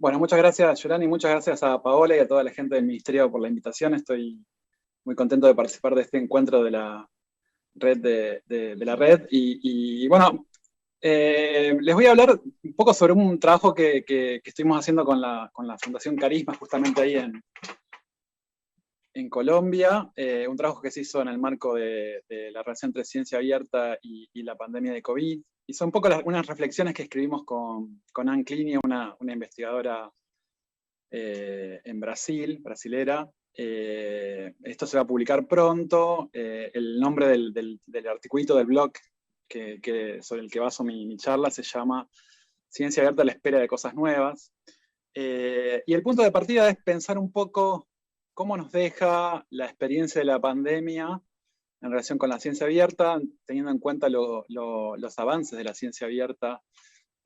Bueno, muchas gracias, Yorani, muchas gracias a Paola y a toda la gente del Ministerio por la invitación. Estoy muy contento de participar de este encuentro de la red de la red. Bueno, les voy a hablar un poco sobre un trabajo que estuvimos haciendo con la Fundación Carisma, justamente ahí en Colombia. Un trabajo que se hizo en el marco de la relación entre ciencia abierta y la pandemia de COVID. Y son un poco unas reflexiones que escribimos con Anne Clini, una investigadora en Brasil, brasilera. Esto se va a publicar pronto. El nombre del articulito del blog sobre el que baso mi charla se llama Ciencia abierta a la espera de cosas nuevas. Y el punto de partida es pensar un poco cómo nos deja la experiencia de la pandemia en relación con la ciencia abierta, teniendo en cuenta los avances de la ciencia abierta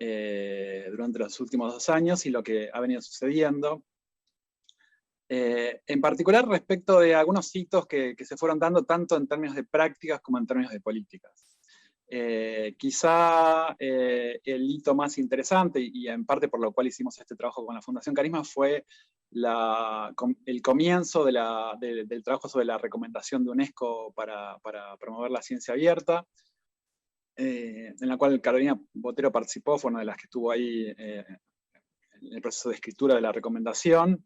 durante los últimos 2 años y lo que ha venido sucediendo. En particular respecto de algunos hitos que se fueron dando tanto en términos de prácticas como en términos de políticas. Quizá el hito más interesante, y en parte por lo cual hicimos este trabajo con la Fundación Carisma, fue el comienzo del trabajo sobre la recomendación de UNESCO para promover la ciencia abierta, en la cual Carolina Botero participó, fue una de las que estuvo ahí en el proceso de escritura de la recomendación.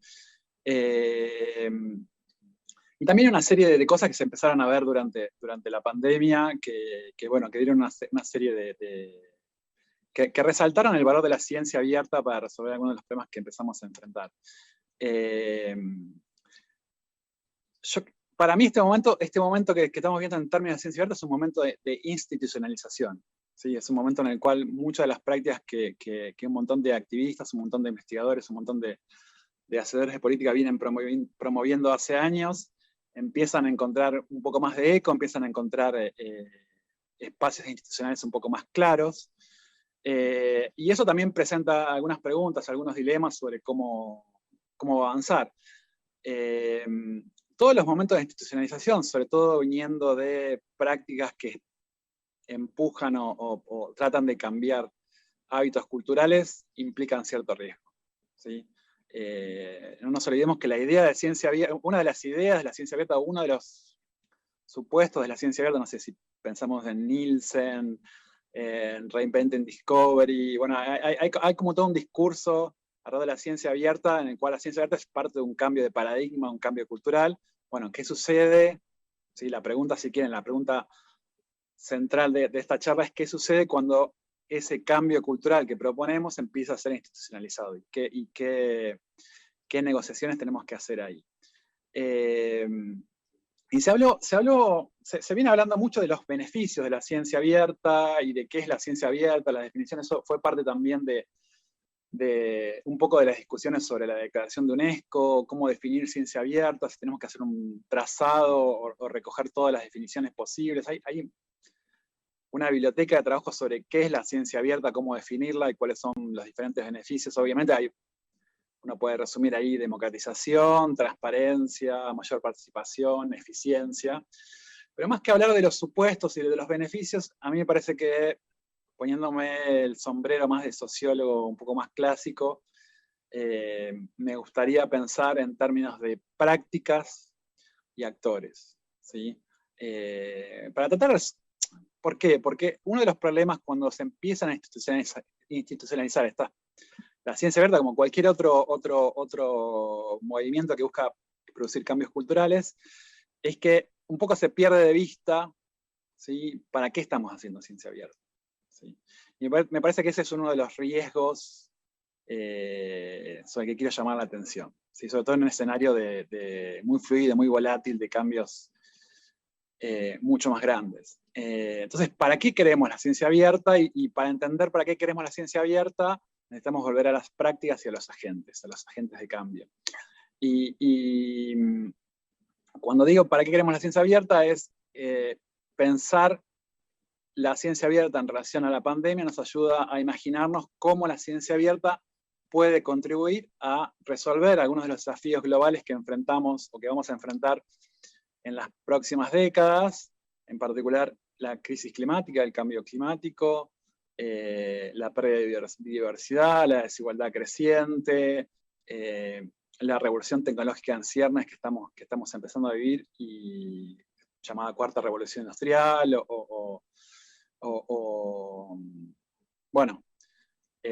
Y también una serie de cosas que se empezaron a ver durante la pandemia, que dieron una serie que resaltaron el valor de la ciencia abierta para resolver algunos de los problemas que empezamos a enfrentar. Para mí este momento que estamos viendo en términos de ciencia abierta es un momento de institucionalización. ¿Sí? Es un momento en el cual muchas de las prácticas que un montón de activistas, un montón de investigadores, un montón de hacedores de política vienen promoviendo hace años, empiezan a encontrar un poco más de eco, empiezan a encontrar espacios institucionales un poco más claros. Y eso también presenta algunas preguntas, algunos dilemas sobre cómo avanzar. Todos los momentos de institucionalización, sobre todo viniendo de prácticas que empujan o tratan de cambiar hábitos culturales, implican cierto riesgo. ¿Sí? No nos olvidemos que la idea de ciencia abierta, una de las ideas de la ciencia abierta, uno de los supuestos de la ciencia abierta, no sé si pensamos en Nielsen, en Reinventing Discovery, bueno, hay como todo un discurso alrededor de la ciencia abierta, en el cual la ciencia abierta es parte de un cambio de paradigma, un cambio cultural. Bueno, ¿qué sucede? ¿Sí? La pregunta, si quieren, la pregunta central de esta charla es ¿qué sucede cuando ese cambio cultural que proponemos empieza a ser institucionalizado? ¿Y qué negociaciones tenemos que hacer ahí? Y se viene hablando mucho de los beneficios de la ciencia abierta y de qué es la ciencia abierta, las definiciones. Eso fue parte también de un poco de las discusiones sobre la declaración de UNESCO, cómo definir ciencia abierta, si tenemos que hacer un trazado o recoger todas las definiciones posibles. Hay una biblioteca de trabajo sobre qué es la ciencia abierta, cómo definirla y cuáles son los diferentes beneficios. Obviamente uno puede resumir ahí democratización, transparencia, mayor participación, eficiencia. Pero más que hablar de los supuestos y de los beneficios, a mí me parece que, poniéndome el sombrero más de sociólogo un poco más clásico, me gustaría pensar en términos de prácticas y actores. ¿Sí? Para tratar. ¿Por qué? Porque uno de los problemas cuando se empiezan a institucionalizar la ciencia abierta, como cualquier otro movimiento que busca producir cambios culturales, es que un poco se pierde de vista, ¿sí? ¿Para qué estamos haciendo ciencia abierta? ¿Sí? Y me parece que ese es uno de los riesgos sobre el que quiero llamar la atención, ¿sí? Sobre todo en un escenario de muy fluido, muy volátil, de cambios mucho más grandes. Entonces, ¿para qué queremos la ciencia abierta? Y para entender para qué queremos la ciencia abierta, necesitamos volver a las prácticas y a los agentes de cambio. Y cuando digo para qué queremos la ciencia abierta es pensar la ciencia abierta en relación a la pandemia nos ayuda a imaginarnos cómo la ciencia abierta puede contribuir a resolver algunos de los desafíos globales que enfrentamos o que vamos a enfrentar en las próximas décadas, en particular la crisis climática, el cambio climático, la pérdida de biodiversidad, la desigualdad creciente, la revolución tecnológica en ciernes que estamos empezando a vivir, y llamada cuarta revolución industrial, bueno,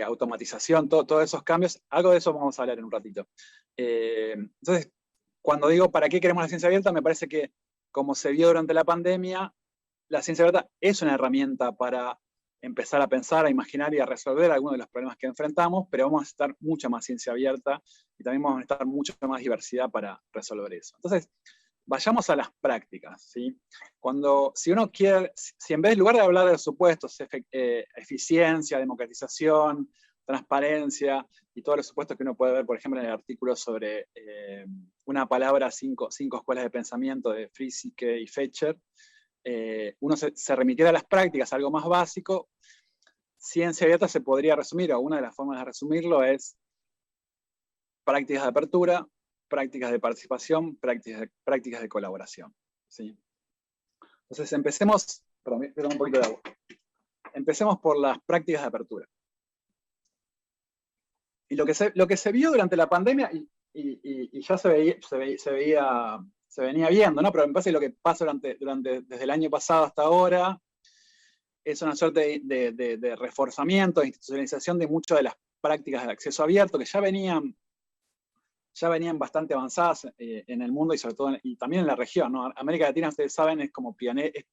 automatización, todos esos cambios. Algo de eso vamos a hablar en un ratito. Entonces, cuando digo ¿para qué queremos la ciencia abierta? Me parece que, como se vio durante la pandemia, la ciencia abierta es una herramienta para empezar a pensar, a imaginar y a resolver algunos de los problemas que enfrentamos, pero vamos a necesitar mucha más ciencia abierta y también vamos a necesitar mucha más diversidad para resolver eso. Entonces, vayamos a las prácticas, ¿sí? Si uno quiere, si en lugar de hablar de los supuestos, eficiencia, democratización, transparencia y todos los supuestos que uno puede ver, por ejemplo, en el artículo sobre una palabra, cinco escuelas de pensamiento de Friesike y Fetcher, uno se remitiera a las prácticas, algo más básico, ciencia abierta se podría resumir, o una de las formas de resumirlo es prácticas de apertura, prácticas de participación, prácticas de colaboración, ¿sí? Entonces empecemos, perdón, un poquito de agua. Empecemos por las prácticas de apertura. Y lo que se vio durante la pandemia, y ya se venía viendo, ¿no? Pero me parece que lo que pasa desde el año pasado hasta ahora es una suerte de reforzamiento, de institucionalización de muchas de las prácticas de acceso abierto que ya venían bastante avanzadas en el mundo y sobre todo y también en la región, ¿no? América Latina, ustedes saben, es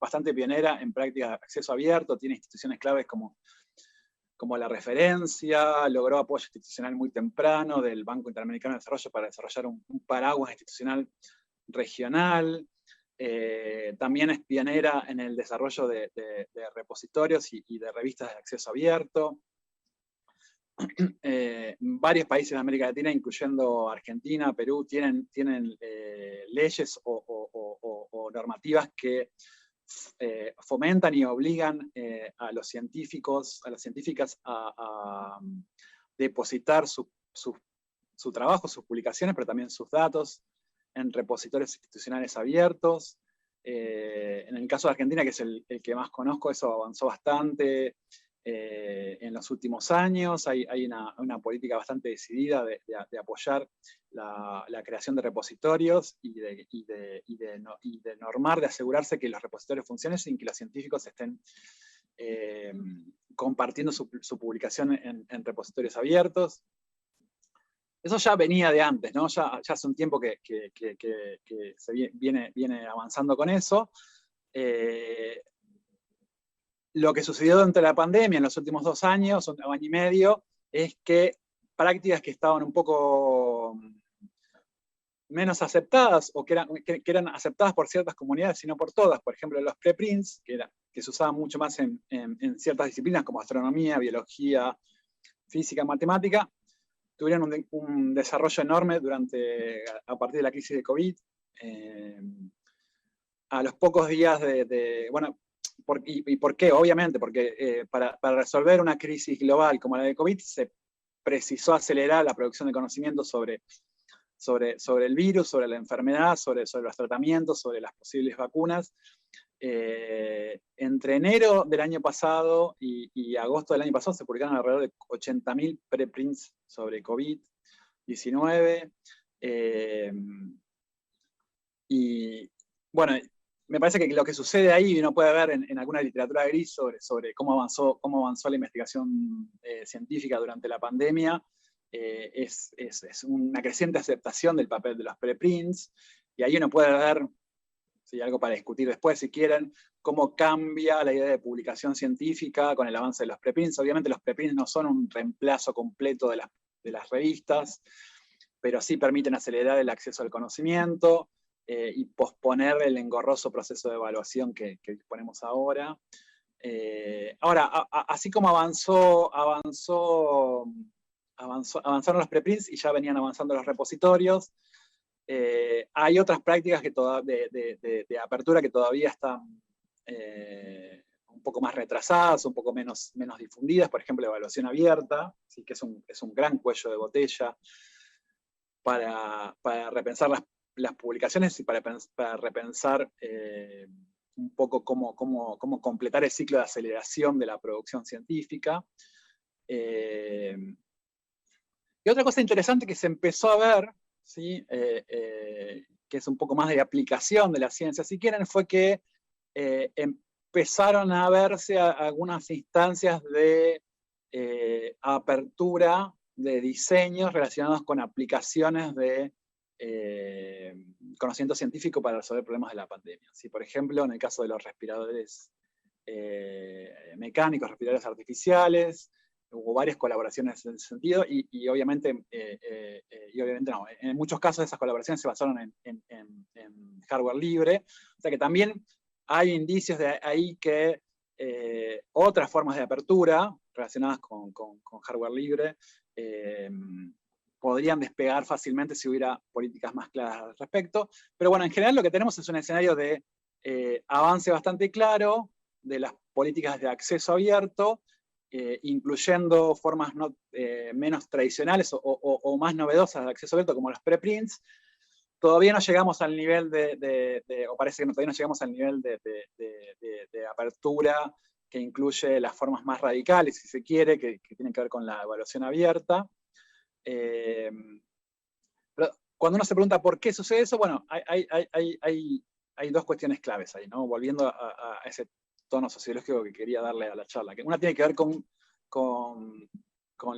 bastante pionera en prácticas de acceso abierto, tiene instituciones claves como la referencia, logró apoyo institucional muy temprano del Banco Interamericano de Desarrollo para desarrollar un paraguas institucional regional. También es pionera en el desarrollo de repositorios y de revistas de acceso abierto. Varios países de América Latina, incluyendo Argentina, Perú, tienen leyes o normativas que fomentan y obligan a los científicos, a las científicas a depositar su trabajo, sus publicaciones, pero también sus datos en repositorios institucionales abiertos. En el caso de Argentina, que es el que más conozco, eso avanzó bastante en los últimos años. Hay una política bastante decidida de apoyar la creación de repositorios y de normar, de asegurarse que los repositorios funcionen sin que los científicos estén compartiendo su publicación en repositorios abiertos. Eso ya venía de antes, ¿no? Ya hace un tiempo que se viene avanzando con eso. Lo que sucedió durante la pandemia en los últimos 2 años, un año y medio, es que prácticas que estaban un poco menos aceptadas, o que eran aceptadas por ciertas comunidades, sino por todas. Por ejemplo, los preprints, que se usaban mucho más en ciertas disciplinas como astronomía, biología, física, matemática, tuvieron un desarrollo enorme a partir de la crisis de COVID. A los pocos días bueno, ¿y por qué? Obviamente, porque para resolver una crisis global como la de COVID se precisó acelerar la producción de conocimiento sobre el virus, sobre la enfermedad, sobre los tratamientos, sobre las posibles vacunas. Entre enero del año pasado y agosto del año pasado se publicaron alrededor de 80.000 preprints sobre COVID-19. Y bueno, me parece que lo que sucede ahí, uno puede ver en alguna literatura gris sobre cómo avanzó la investigación científica durante la pandemia, es una creciente aceptación del papel de los preprints, y ahí uno puede ver, sí, algo para discutir después si quieren, cómo cambia la idea de publicación científica con el avance de los preprints. Obviamente los preprints no son un reemplazo completo de las revistas, pero sí permiten acelerar el acceso al conocimiento y posponer el engorroso proceso de evaluación que disponemos ahora. Ahora, así como avanzaron los preprints y ya venían avanzando los repositorios, hay otras prácticas de apertura que todavía están un poco más retrasadas, un poco menos difundidas. Por ejemplo, la evaluación abierta, ¿sí? Que es un gran cuello de botella para repensar las publicaciones y para repensar un poco cómo completar el ciclo de aceleración de la producción científica. Y otra cosa interesante que se empezó a ver, ¿sí? Que es un poco más de aplicación de la ciencia, si quieren, fue que empezaron a verse algunas instancias de apertura de diseños relacionados con aplicaciones de conocimiento científico para resolver problemas de la pandemia. ¿Sí? Por ejemplo, en el caso de los respiradores mecánicos, respiradores artificiales, hubo varias colaboraciones en ese sentido y obviamente no, en muchos casos esas colaboraciones se basaron en hardware libre, o sea que también hay indicios de ahí que otras formas de apertura relacionadas con hardware libre podrían despegar fácilmente si hubiera políticas más claras al respecto, pero bueno, en general lo que tenemos es un escenario de avance bastante claro de las políticas de acceso abierto, incluyendo formas menos tradicionales o más novedosas de acceso abierto, como los preprints. Todavía no llegamos al nivel o parece que todavía no llegamos al nivel de apertura que incluye las formas más radicales, si se quiere, que tienen que ver con la evaluación abierta. Pero cuando uno se pregunta por qué sucede eso, bueno, hay dos cuestiones claves ahí, ¿no? Volviendo a ese tono sociológico que quería darle a la charla. Que una tiene que ver con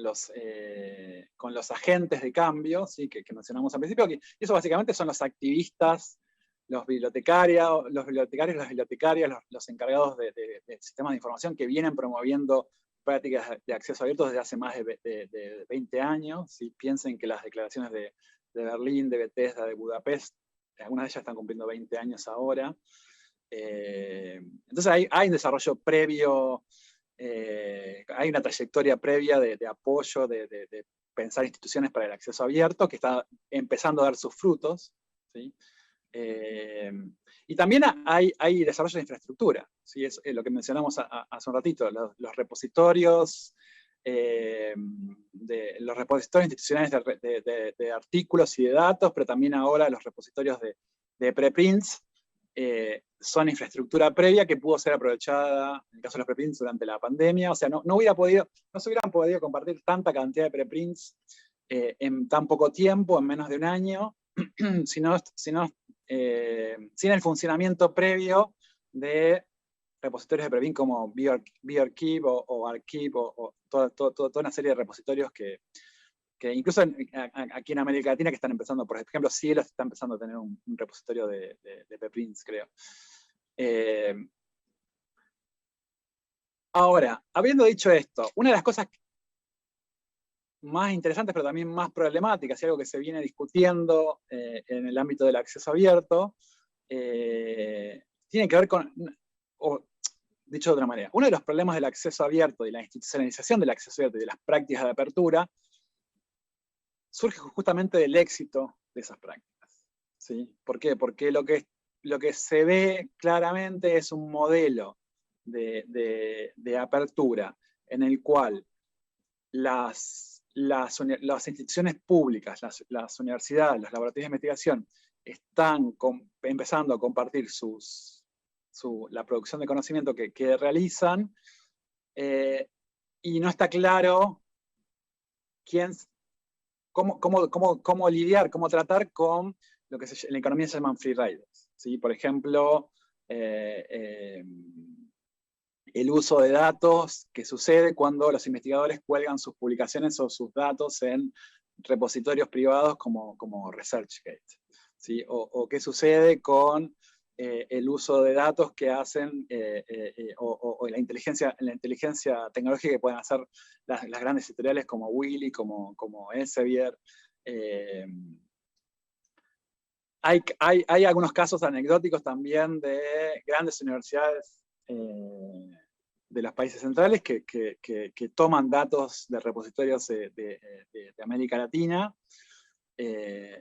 los agentes de cambio, ¿sí? que mencionamos al principio, y eso básicamente son los activistas, los bibliotecarios, las bibliotecarias, los encargados de sistemas de información que vienen promoviendo prácticas de acceso abierto desde hace más de 20 años. ¿Sí? Piensen que las declaraciones de Berlín, de Bethesda, de Budapest, algunas de ellas están cumpliendo 20 años ahora. Entonces hay un desarrollo previo, hay una trayectoria previa de apoyo, de pensar instituciones para el acceso abierto que está empezando a dar sus frutos. ¿Sí? Y también hay desarrollo de infraestructura, ¿sí? Es lo que mencionamos hace un ratito, los repositorios, los repositorios institucionales de artículos y de datos, pero también ahora los repositorios de preprints, son infraestructura previa que pudo ser aprovechada, en el caso de los preprints, durante la pandemia. O sea, no se hubieran podido compartir tanta cantidad de preprints en tan poco tiempo, en menos de un año, sin el funcionamiento previo de repositorios de preprint como bArchive o Archive o toda una serie de repositorios que incluso aquí en América Latina que están empezando, por ejemplo, Cielo está empezando a tener un repositorio de preprints, creo. Ahora, habiendo dicho esto, una de las cosas más interesantes, pero también más problemáticas, y algo que se viene discutiendo en el ámbito del acceso abierto, tiene que ver con, o dicho de otra manera, uno de los problemas del acceso abierto, de la institucionalización del acceso abierto y de las prácticas de apertura, surge justamente del éxito de esas prácticas. ¿Sí? ¿Por qué? Porque lo que se ve claramente es un modelo de apertura en el cual las instituciones públicas, las universidades, los laboratorios de investigación están empezando a compartir la producción de conocimiento que realizan, y no está claro cómo lidiar, cómo tratar con lo que en la economía se llaman free riders. ¿Sí? Por ejemplo, el uso de datos que sucede cuando los investigadores cuelgan sus publicaciones o sus datos en repositorios privados como ResearchGate. ¿Sí? O qué sucede con el uso de datos que hacen o la inteligencia tecnológica que pueden hacer las grandes editoriales como Willy, como Elsevier. Hay algunos casos anecdóticos también de grandes universidades de los países centrales que toman datos de repositorios de América Latina,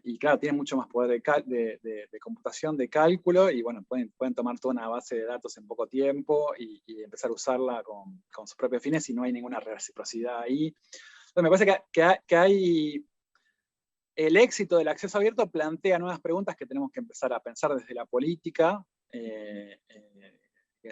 y claro, tienen mucho más poder de computación, de cálculo, y bueno, pueden tomar toda una base de datos en poco tiempo y empezar a usarla con sus propios fines y no hay ninguna reciprocidad ahí. Entonces me parece que hay... El éxito del acceso abierto plantea nuevas preguntas que tenemos que empezar a pensar desde la política,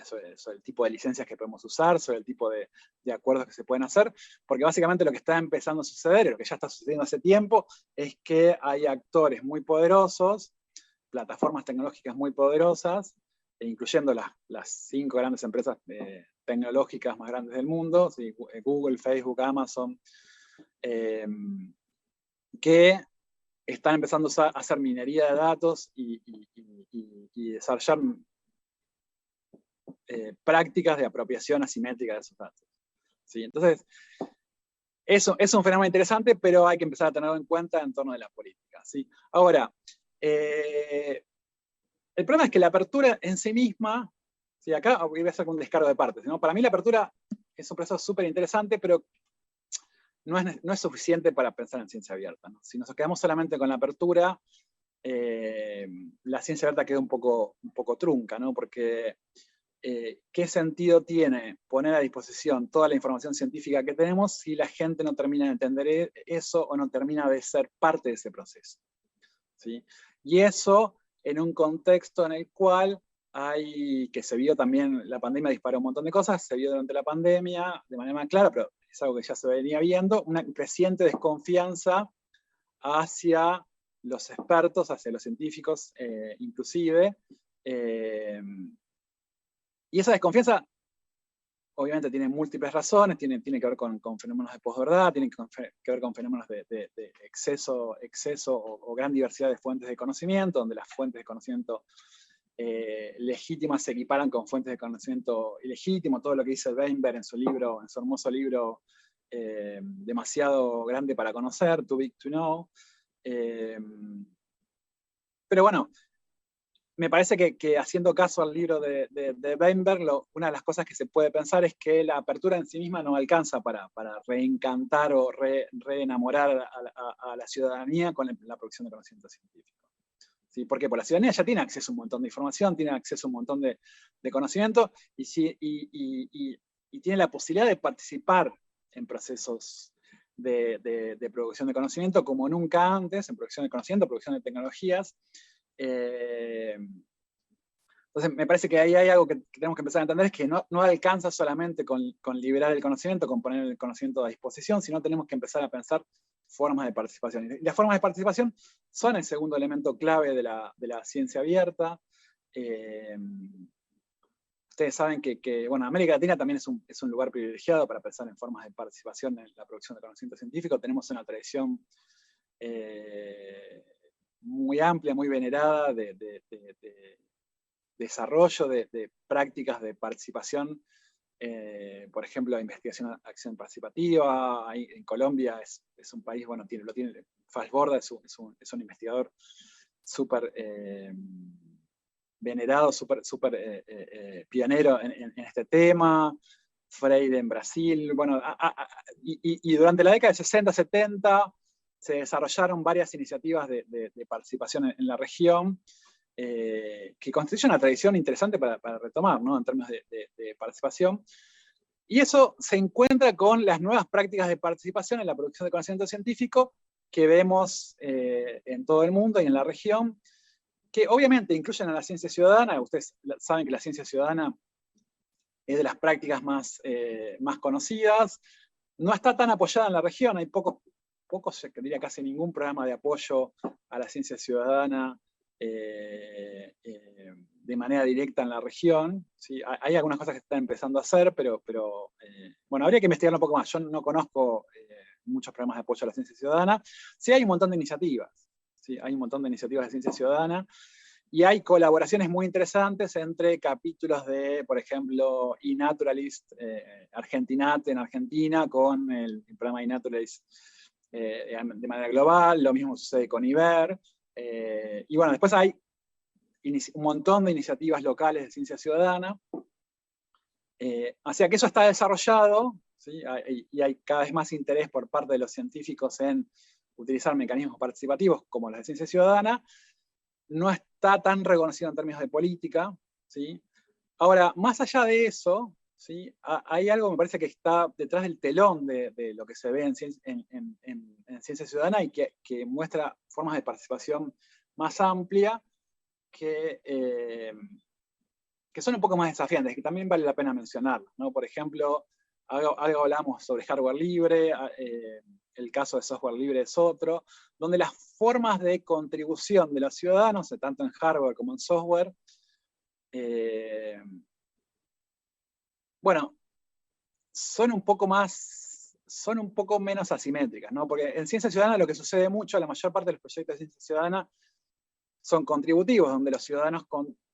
sobre el tipo de licencias que podemos usar, sobre el tipo de acuerdos que se pueden hacer, porque básicamente lo que está empezando a suceder, y lo que ya está sucediendo hace tiempo, es que hay actores muy poderosos, plataformas tecnológicas muy poderosas, incluyendo las 5 grandes empresas tecnológicas más grandes del mundo, ¿sí? Google, Facebook, Amazon, que están empezando a hacer minería de datos y desarrollar prácticas de apropiación asimétrica de esos datos. ¿Sí? Entonces, eso es un fenómeno interesante, pero hay que empezar a tenerlo en cuenta en torno de la política. ¿Sí? Ahora, el problema es que la apertura en sí misma, ¿sí? Acá voy a hacer un descargo de partes, ¿no? Para mí la apertura es un proceso súper interesante, pero no es suficiente para pensar en ciencia abierta, ¿no? Si nos quedamos solamente con la apertura, la ciencia abierta queda un poco trunca, ¿no? Porque ¿qué sentido tiene poner a disposición toda la información científica que tenemos si la gente no termina de entender eso o no termina de ser parte de ese proceso? ¿Sí? Y eso en un contexto en el cual que se vio también, la pandemia disparó un montón de cosas, se vio durante la pandemia de manera más clara, pero es algo que ya se venía viendo, una creciente desconfianza hacia los expertos, hacia los científicos inclusive, y esa desconfianza obviamente tiene múltiples razones, tiene que ver con fenómenos de posverdad, tiene que ver con fenómenos de exceso o gran diversidad de fuentes de conocimiento, donde las fuentes de conocimiento legítimas se equiparan con fuentes de conocimiento ilegítimo, todo lo que dice Weinberg en su hermoso libro Demasiado grande para conocer, Too Big to Know. Pero bueno, me parece que haciendo caso al libro de Weinberg, una de las cosas que se puede pensar es que la apertura en sí misma no alcanza para reencantar o reenamorar a la ciudadanía con la producción de conocimiento científico. ¿Sí? ¿Por qué? Porque la ciudadanía ya tiene acceso a un montón de información, tiene acceso a un montón de conocimiento y tiene la posibilidad de participar en procesos de producción de conocimiento como nunca antes, en producción de conocimiento, producción de tecnologías. Entonces, me parece que ahí hay algo que tenemos que empezar a entender, es que no alcanza solamente con liberar el conocimiento, con poner el conocimiento a disposición, sino tenemos que empezar a pensar formas de participación. Y las formas de participación son el segundo elemento clave de la ciencia abierta. Ustedes saben que bueno, América Latina también es un lugar privilegiado para pensar en formas de participación en la producción de conocimiento científico. Tenemos una tradición muy amplia, muy venerada de desarrollo de prácticas de participación, por ejemplo, investigación, acción participativa. Ahí, en Colombia es un país, bueno, lo tiene Falsborda, es un investigador súper venerado, súper pionero en este tema. Freire en Brasil, bueno, y durante la década de 60, 70 se desarrollaron varias iniciativas de participación en la región, que constituye una tradición interesante para retomar, ¿no? En términos de participación. Y eso se encuentra con las nuevas prácticas de participación en la producción de conocimiento científico que vemos en todo el mundo y en la región, que obviamente incluyen a la ciencia ciudadana. Ustedes saben que la ciencia ciudadana es de las prácticas más conocidas. No está tan apoyada en la región, hay pocos, diría casi ningún programa de apoyo a la ciencia ciudadana de manera directa en la región. ¿Sí? Hay algunas cosas que se están empezando a hacer, pero bueno, habría que investigarlo un poco más. Yo no conozco muchos programas de apoyo a la ciencia ciudadana. Sí hay un montón de iniciativas, ¿sí? Hay un montón de iniciativas de ciencia ciudadana, y hay colaboraciones muy interesantes entre capítulos de, por ejemplo, eNaturalist, Argentinate en Argentina, con el programa eNaturalist de manera global. Lo mismo sucede con IBER. Y bueno, después hay un montón de iniciativas locales de ciencia ciudadana. O sea que eso está desarrollado, ¿sí? Y hay cada vez más interés por parte de los científicos en utilizar mecanismos participativos como los de ciencia ciudadana. No está tan reconocido en términos de política, ¿sí? Ahora, más allá de eso, ¿sí? Hay algo, me parece, que está detrás del telón de lo que se ve en ciencia ciudadana y que muestra formas de participación más amplia, que que son un poco más desafiantes, que también vale la pena mencionarlos, ¿no? Por ejemplo, algo hablamos sobre hardware libre, el caso de software libre es otro, donde las formas de contribución de los ciudadanos, tanto en hardware como en software, bueno, son un poco menos asimétricas, ¿no? Porque en ciencia ciudadana lo que sucede mucho, la mayor parte de los proyectos de ciencia ciudadana son contributivos, donde los ciudadanos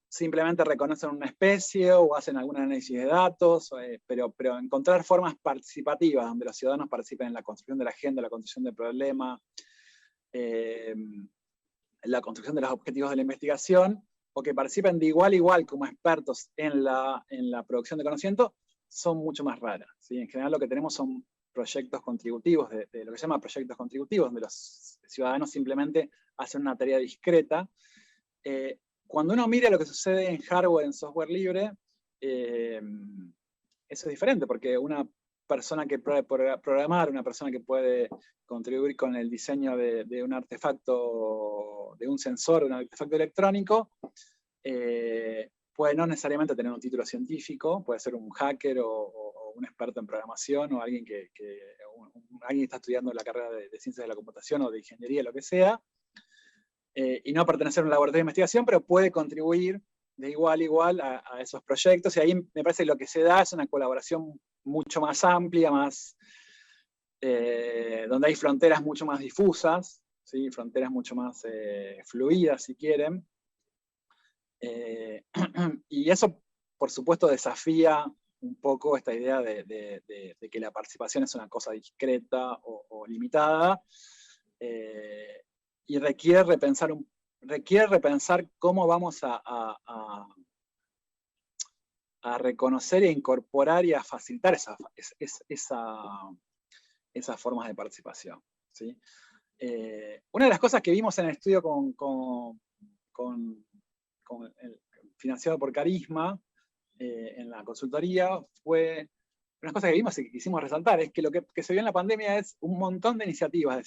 simplemente reconocen una especie o hacen algún análisis de datos, pero encontrar formas participativas donde los ciudadanos participen en la construcción de la agenda, la construcción del problema, la construcción de los objetivos de la investigación, o que participen de igual a igual como expertos en la producción de conocimiento, son mucho más raras, ¿sí? En general lo que tenemos son proyectos contributivos, de lo que se llama proyectos contributivos, donde los ciudadanos simplemente hacen una tarea discreta. Cuando uno mira lo que sucede en hardware, en software libre, eso es diferente, porque una persona que puede programar, una persona que puede contribuir con el diseño de un artefacto, de un sensor, un artefacto electrónico, puede no necesariamente tener un título científico, puede ser un hacker o un experto en programación, o alguien alguien que está estudiando la carrera de ciencias de la computación o de ingeniería, lo que sea, y no pertenecer a un laboratorio de investigación, pero puede contribuir de igual a igual a esos proyectos, y ahí me parece que lo que se da es una colaboración mucho más amplia, donde hay fronteras mucho más difusas, ¿sí? Fronteras mucho más fluidas, si quieren. Y eso, por supuesto, desafía un poco esta idea de que la participación es una cosa discreta o limitada, y requiere repensar cómo vamos a reconocer e incorporar y a facilitar esas formas de participación, ¿sí? Una de las cosas que vimos en el estudio financiado por Carisma, en la consultoría, fue una cosa que vimos y que quisimos resaltar, es que lo que se vio en la pandemia es un montón de iniciativas de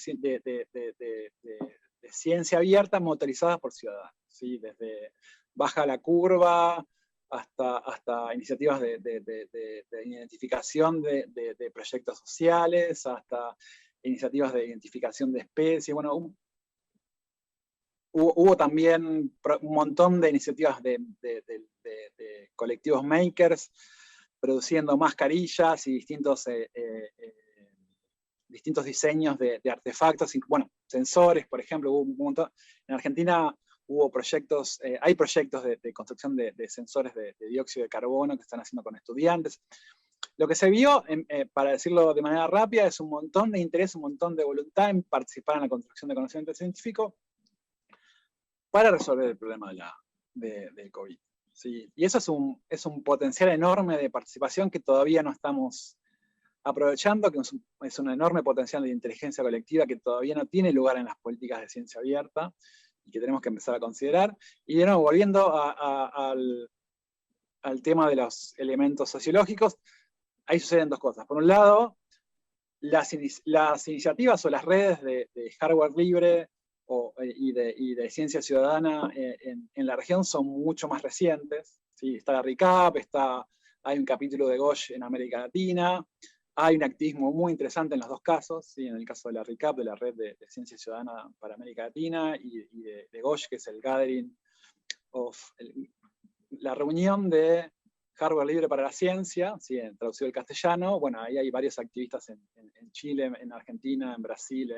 ciencia abierta motorizadas por ciudadanos, ¿sí? Desde Baja la Curva hasta iniciativas de identificación de proyectos sociales, hasta iniciativas de identificación de especies. Bueno, hubo también un montón de iniciativas de colectivos makers produciendo mascarillas y distintos diseños de artefactos, y, bueno, sensores, por ejemplo, hubo un montón. En Argentina hubo proyectos, hay proyectos de construcción de sensores de dióxido de carbono que están haciendo con estudiantes. Lo que se vio, para decirlo de manera rápida, es un montón de interés, un montón de voluntad en participar en la construcción de conocimiento científico para resolver el problema del COVID. ¿Sí? Y eso es un potencial enorme de participación que todavía no estamos aprovechando, que es un enorme potencial de inteligencia colectiva que todavía no tiene lugar en las políticas de ciencia abierta y que tenemos que empezar a considerar. Y de nuevo, volviendo al tema de los elementos sociológicos, ahí suceden dos cosas. Por un lado, las iniciativas o las redes de hardware libre y de ciencia ciudadana en la región son mucho más recientes, ¿sí? Está la RICAP, hay un capítulo de GOSH en América Latina, hay un activismo muy interesante en los dos casos, ¿sí? En el caso de la RICAP, de la Red de Ciencia Ciudadana para América Latina, y de GOSH, que es el Gathering la reunión de hardware libre para la ciencia, ¿sí? Traducido al castellano. Bueno, ahí hay varios activistas en Chile, en Argentina, en Brasil,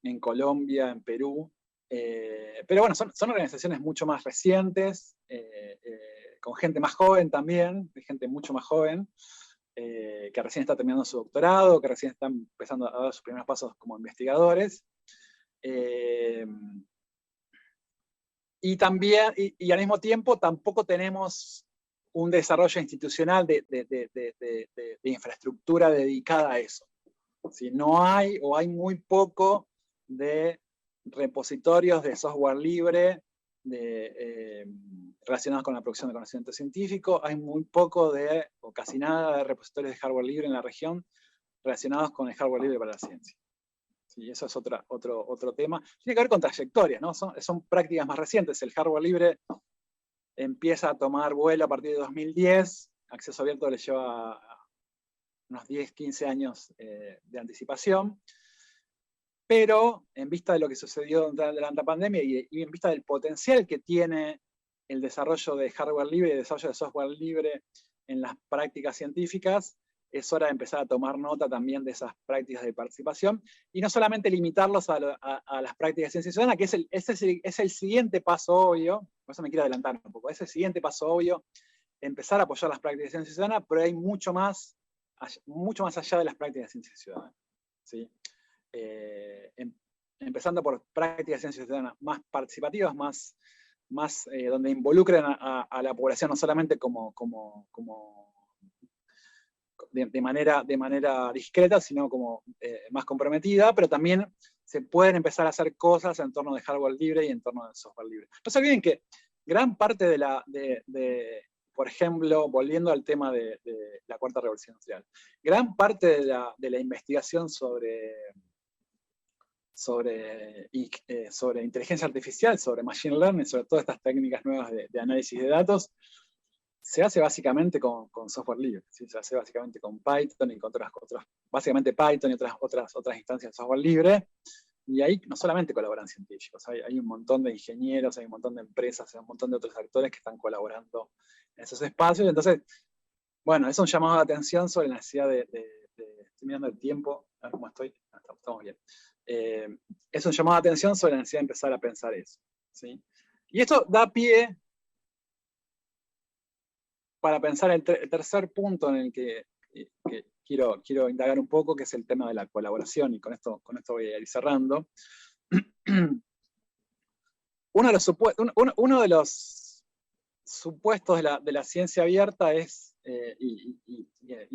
en Colombia, en Perú. Pero bueno, son organizaciones mucho más recientes, con gente más joven también, gente mucho más joven, que recién está terminando su doctorado, que recién están empezando a dar sus primeros pasos como investigadores. Y también, y al mismo tiempo, tampoco tenemos un desarrollo institucional de infraestructura dedicada a eso. ¿Sí? No hay, o hay muy poco de repositorios de software libre relacionados con la producción de conocimiento científico. Hay muy poco o casi nada de repositorios de hardware libre en la región relacionados con el hardware libre para la ciencia. Sí, eso es otro tema. Tiene que ver con trayectorias, ¿no? Son prácticas más recientes. El hardware libre empieza a tomar vuelo a partir de 2010, acceso abierto le lleva unos 10, 15 años de anticipación, pero en vista de lo que sucedió durante la pandemia y en vista del potencial que tiene el desarrollo de hardware libre y el desarrollo de software libre en las prácticas científicas, es hora de empezar a tomar nota también de esas prácticas de participación y no solamente limitarlos a las prácticas de ciencia ciudadana, que es el siguiente paso obvio, por eso me quiero adelantar un poco, es el siguiente paso obvio, empezar a apoyar las prácticas de ciencia ciudadana, pero hay mucho más allá de las prácticas de ciencia ciudadana. ¿Sí? Empezando por prácticas de ciencia ciudadana más participativas, más donde involucren a la población no solamente de manera discreta, sino como más comprometida, pero también se pueden empezar a hacer cosas en torno de hardware libre y en torno de software libre. No se olviden que gran parte por ejemplo, volviendo al tema de la cuarta revolución industrial, gran parte de la investigación sobre inteligencia artificial, sobre machine learning, sobre todas estas técnicas nuevas de análisis de datos, se hace básicamente con software libre, ¿sí? Se hace básicamente con Python y con básicamente Python y otras instancias de software libre, y ahí no solamente colaboran científicos, hay un montón de ingenieros, hay un montón de empresas, hay un montón de otros actores que están colaborando en esos espacios. Entonces, bueno, es un llamado de atención sobre la necesidad estoy mirando el tiempo, a ver cómo estoy, estamos bien. Es un llamado de atención sobre la necesidad de empezar a pensar eso, ¿sí? Y esto da pie para pensar el tercer punto en el que quiero indagar un poco, que es el tema de la colaboración, y con esto voy a ir cerrando. Uno de los supuestos de la ciencia abierta es, y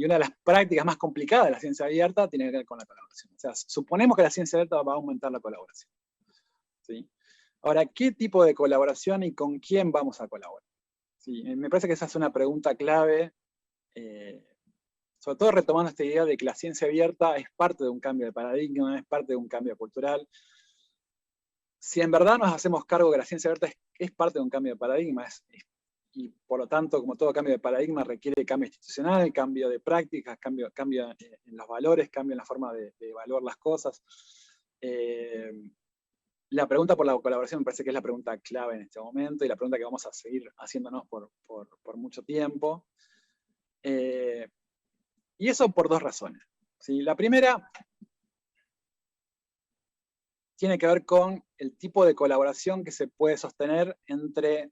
una de las prácticas más complicadas de la ciencia abierta tiene que ver con la colaboración. O sea, suponemos que la ciencia abierta va a aumentar la colaboración, ¿sí? Ahora, ¿qué tipo de colaboración y con quién vamos a colaborar? Sí, me parece que esa es una pregunta clave, sobre todo retomando esta idea de que la ciencia abierta es parte de un cambio de paradigma, es parte de un cambio cultural. Si en verdad nos hacemos cargo que la ciencia abierta es parte de un cambio de paradigma, y por lo tanto, como todo cambio de paradigma, requiere cambio institucional, cambio de prácticas, cambio en los valores, cambio en la forma de evaluar las cosas. La pregunta por la colaboración me parece que es la pregunta clave en este momento y la pregunta que vamos a seguir haciéndonos por mucho tiempo. Y eso por dos razones, ¿sí? La primera tiene que ver con el tipo de colaboración que se puede sostener entre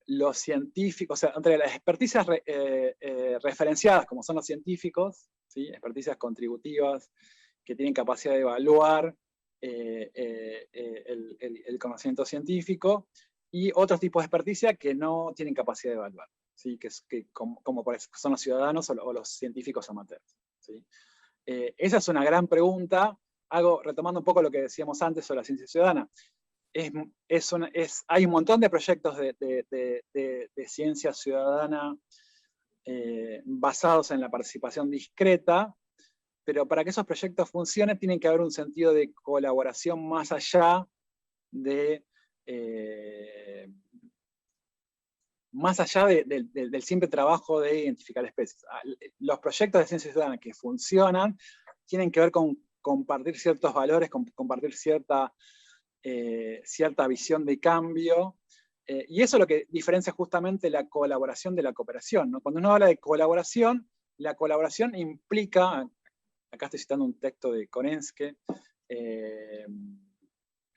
los científicos, o sea, entre las experticias referenciadas, como son los científicos, ¿sí? Experticias contributivas que tienen capacidad de evaluar el conocimiento científico, y otros tipos de experticia que no tienen capacidad de evaluar, ¿sí? Como son los ciudadanos o los científicos amateurs, ¿sí? Esa es una gran pregunta, retomando un poco lo que decíamos antes sobre la ciencia ciudadana. Hay un montón de proyectos de ciencia ciudadana basados en la participación discreta, pero para que esos proyectos funcionen tiene que haber un sentido de colaboración más allá del simple trabajo de identificar especies. Los proyectos de ciencia ciudadana que funcionan tienen que ver con compartir ciertos valores, con compartir cierta visión de cambio, y eso es lo que diferencia justamente la colaboración de la cooperación, ¿no? Cuando uno habla de colaboración, la colaboración implica, acá estoy citando un texto de Konenske,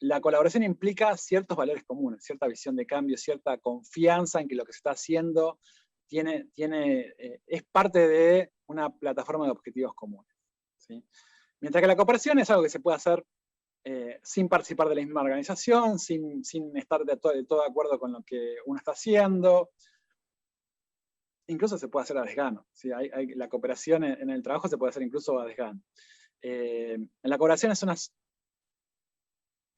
la colaboración implica ciertos valores comunes, cierta visión de cambio, cierta confianza en que lo que se está haciendo es parte de una plataforma de objetivos comunes, ¿sí? Mientras que la cooperación es algo que se puede hacer sin participar de la misma organización, sin estar de todo de acuerdo con lo que uno está haciendo. Incluso se puede hacer a desgano, ¿sí? La cooperación en el trabajo se puede hacer incluso a desgano. En la cooperación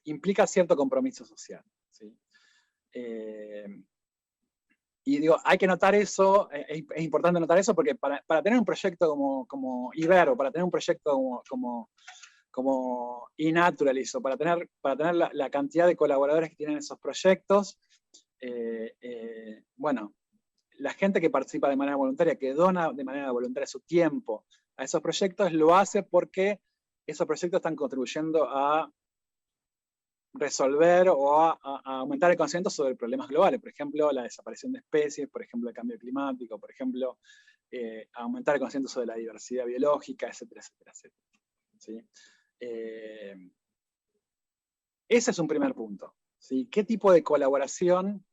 implica cierto compromiso social, ¿sí? Y digo, hay que notar eso, es importante notar eso, porque para tener un proyecto como Ibero, para tener un proyecto como eNaturalist, o para tener la cantidad de colaboradores que tienen esos proyectos, bueno, la gente que participa de manera voluntaria, que dona de manera voluntaria su tiempo a esos proyectos, lo hace porque esos proyectos están contribuyendo a resolver o a aumentar el conocimiento sobre problemas globales, por ejemplo, la desaparición de especies, por ejemplo, el cambio climático, por ejemplo, aumentar el conocimiento sobre la diversidad biológica, etcétera, etcétera, etcétera. ¿Sí? Ese es un primer punto. ¿Sí? ¿Qué tipo de colaboración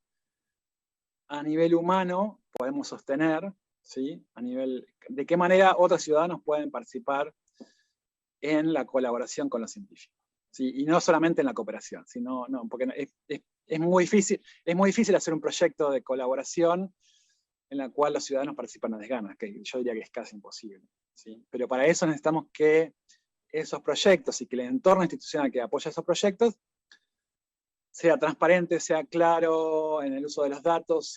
a nivel humano podemos sostener? ¿Sí? ¿De qué manera otros ciudadanos pueden participar en la colaboración con los científicos? ¿Sí? Y no solamente en la cooperación, sino, no, porque es muy difícil hacer un proyecto de colaboración en la cual los ciudadanos participan a desganas, que yo diría que es casi imposible. ¿Sí? Pero para eso necesitamos que esos proyectos y que el entorno institucional que apoya esos proyectos sea transparente, sea claro en el uso de los datos,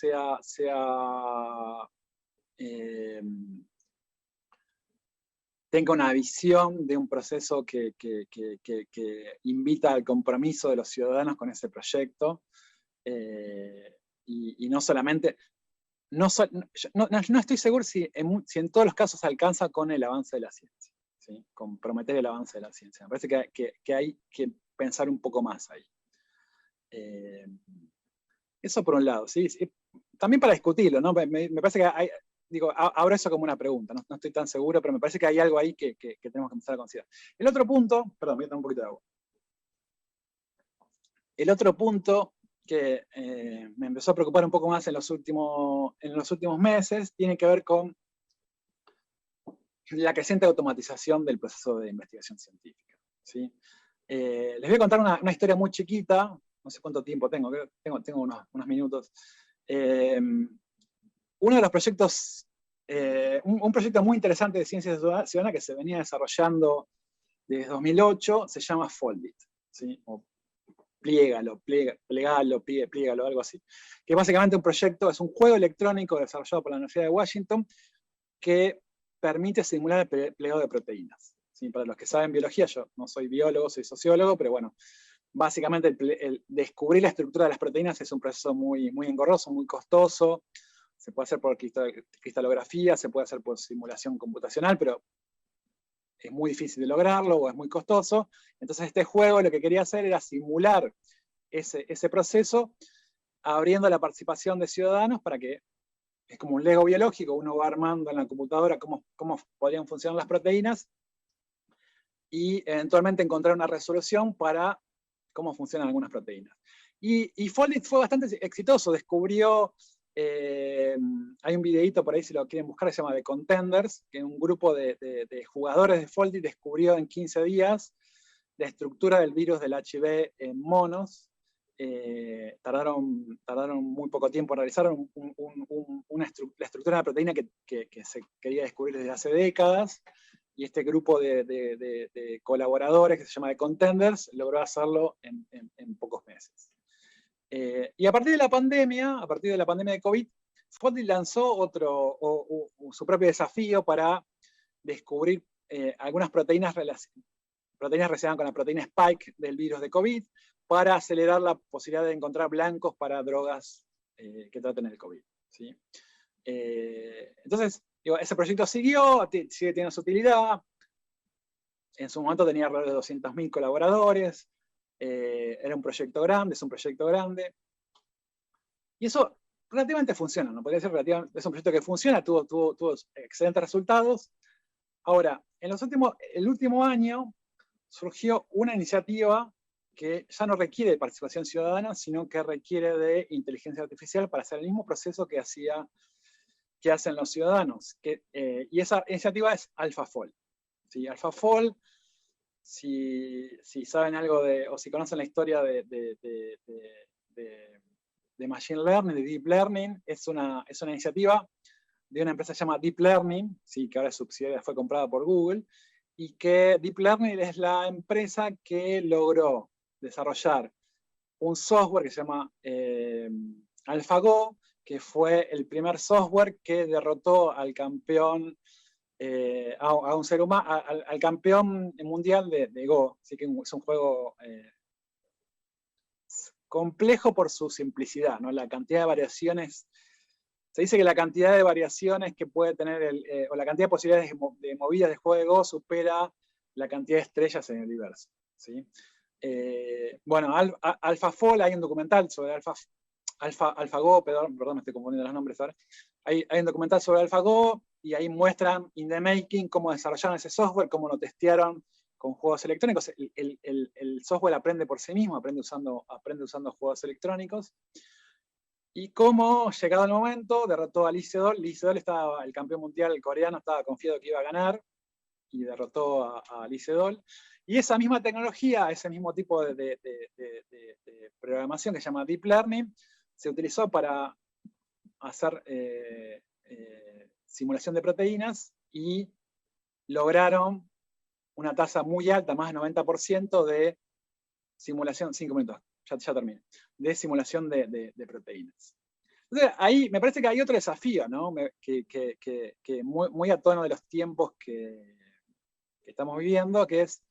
tenga una visión de un proceso que invita al compromiso de los ciudadanos con ese proyecto, y no solamente, no estoy seguro si en todos los casos se alcanza con el avance de la ciencia, ¿sí? Con prometer el avance de la ciencia. Me parece que hay que pensar un poco más ahí. Eso por un lado, ¿sí? También para discutirlo, ¿no? Me parece que hay, abro eso como una pregunta, no estoy tan seguro, pero me parece que hay algo ahí que tenemos que empezar a considerar. El otro punto, perdón, voy a tomar un poquito de agua. El otro punto que me empezó a preocupar un poco más en los últimos meses tiene que ver con la creciente automatización del proceso de investigación científica, ¿sí? Les voy a contar una historia muy chiquita, no sé cuánto tiempo tengo unos minutos. Uno de los proyectos, un proyecto muy interesante de ciencia ciudadana que se venía desarrollando desde 2008, se llama Foldit, ¿sí? O plegalo, algo así. Que es básicamente un proyecto, es un juego electrónico desarrollado por la Universidad de Washington que permite simular el plegado de proteínas. ¿Sí? Para los que saben biología, yo no soy biólogo, soy sociólogo, pero bueno, básicamente el descubrir la estructura de las proteínas es un proceso muy, muy engorroso, muy costoso. Se puede hacer por cristalografía, se puede hacer por simulación computacional, pero es muy difícil de lograrlo o es muy costoso. Entonces este juego lo que quería hacer era simular ese proceso, abriendo la participación de ciudadanos para que, es como un Lego biológico, uno va armando en la computadora cómo podrían funcionar las proteínas y eventualmente encontrar una resolución para cómo funcionan algunas proteínas. Y Foldit fue bastante exitoso, descubrió, hay un videito por ahí si lo quieren buscar, se llama The Contenders, que un grupo de jugadores de Foldit descubrió en 15 días la estructura del virus del HIV en monos. Tardaron muy poco tiempo en realizar la estructura de la proteína que se quería descubrir desde hace décadas, y este grupo de colaboradores que se llama The Contenders logró hacerlo en pocos meses. Y a partir de la pandemia de COVID, Foldit lanzó su propio desafío para descubrir algunas proteínas relacionadas con la proteína Spike del virus de COVID, para acelerar la posibilidad de encontrar blancos para drogas que traten el COVID. ¿Sí? Entonces, ese proyecto sigue teniendo su utilidad. En su momento tenía alrededor de 200.000 colaboradores. Era un proyecto grande, es un proyecto grande. Y eso relativamente funciona, ¿no? Podría ser relativamente, es un proyecto que funciona, tuvo excelentes resultados. Ahora, el último año surgió una iniciativa que ya no requiere de participación ciudadana, sino que requiere de inteligencia artificial para hacer el mismo proceso que hacen los ciudadanos. Y esa iniciativa es AlphaFold. ¿Sí? AlphaFold, si saben algo o si conocen la historia de Machine Learning, de Deep Learning, es una iniciativa de una empresa que se llama Deep Learning, ¿sí? Que ahora es subsidiaria, fue comprada por Google, y que Deep Learning es la empresa que logró desarrollar un software que se llama AlphaGo, que fue el primer software que derrotó al campeón, a un ser humano, al campeón mundial de Go. Así que es un juego complejo por su simplicidad, ¿no? La cantidad de variaciones. Se dice que la cantidad de variaciones que puede tener, o la cantidad de posibilidades de movidas de juego supera la cantidad de estrellas en el universo, ¿sí? Bueno, AlphaFold, hay un documental sobre AlphaGo, perdón, me estoy confundiendo los nombres ahora. Hay un documental sobre AlphaGo y ahí muestran in the making cómo desarrollaron ese software, cómo lo testearon con juegos electrónicos. El software aprende por sí mismo, aprende usando juegos electrónicos. Y cómo, llegado el momento, derrotó a Lee Sedol. Lee Sedol estaba, el campeón mundial coreano, estaba confiado que iba a ganar y derrotó a Lee Sedol. Y esa misma tecnología, ese mismo tipo de programación que se llama Deep Learning, se utilizó para hacer simulación de proteínas y lograron una tasa muy alta, más del 90% de simulación, 5 minutos, ya termino, de simulación de proteínas. Entonces, ahí me parece que hay otro desafío, ¿no? que muy a tono de los tiempos que estamos viviendo, que es